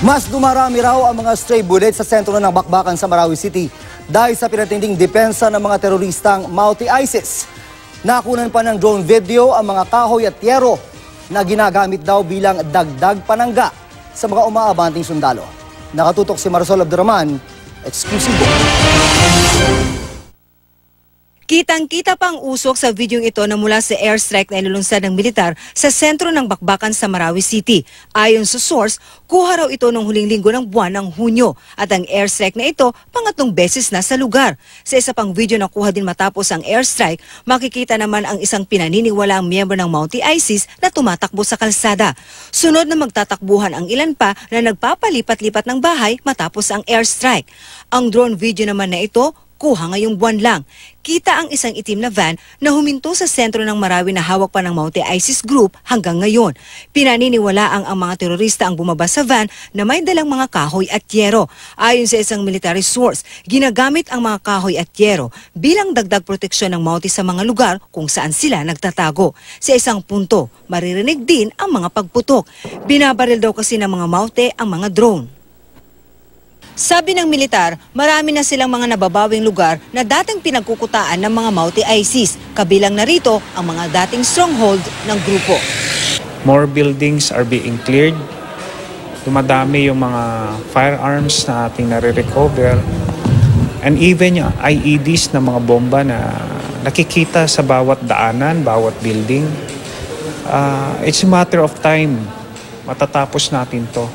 Mas dumarami raw ang mga stray bullets sa sentro ng bakbakan sa Marawi City dahil sa pinatinding depensa ng mga teroristang Multi-ISIS. Nakunan pa ng drone video ang mga kahoy at yero na ginagamit daw bilang dagdag panangga sa mga umaabanting sundalo. Nakatutok si Marisol Abdurrahman, eksklusibo. Kitang-kita pa ang usok sa videong ito na mula sa airstrike na ilulunsad ng militar sa sentro ng bakbakan sa Marawi City. Ayon sa source, kuha raw ito noong huling linggo ng buwan ng Hunyo at ang airstrike na ito pangatlong beses na sa lugar. Sa isa pang video na kuha din matapos ang airstrike, makikita naman ang isang pinaniniwalaang miyembro ng Multi-ISIS na tumatakbo sa kalsada. Sunod na magtatakbuhan ang ilan pa na nagpapalipat-lipat ng bahay matapos ang airstrike. Ang drone video naman na ito, kuha ngayong buwan lang. Kita ang isang itim na van na huminto sa sentro ng Marawi na hawak pa ng Multi-ISIS group hanggang ngayon. Pinaniniwalaang ang mga terorista ang bumaba sa van na may dalang mga kahoy at yero. Ayon sa isang military source, ginagamit ang mga kahoy at yero bilang dagdag proteksyon ng Multi sa mga lugar kung saan sila nagtatago. Sa isang punto, maririnig din ang mga pagputok. Binabaril daw kasi ng mga Multi ang mga drone. Sabi ng militar, marami na silang mga nababawing lugar na dating pinagkukutaan ng mga Multi-ISIS. Kabilang na rito ang mga dating stronghold ng grupo. More buildings are being cleared. Dumadami yung mga firearms na ating nare-recover. And even yung IEDs na mga bomba na nakikita sa bawat daanan, bawat building. It's a matter of time. Matatapos natin to.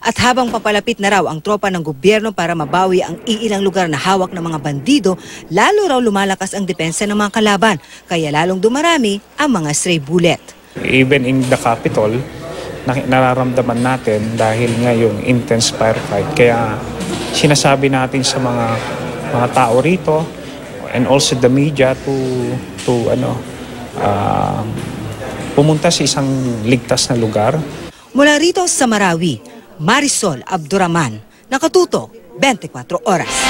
At habang papalapit na raw ang tropa ng gobyerno para mabawi ang iilang lugar na hawak ng mga bandido, lalo raw lumalakas ang depensa ng mga kalaban, kaya lalong dumarami ang mga stray bullet. Even in the capital, nararamdaman natin dahil nga yung intense firefight. Kaya sinasabi natin sa mga tao rito and also the media to pumunta sa isang ligtas na lugar. Mula rito sa Marawi, Marisol Abdurrahman, nakatutok 24 oras.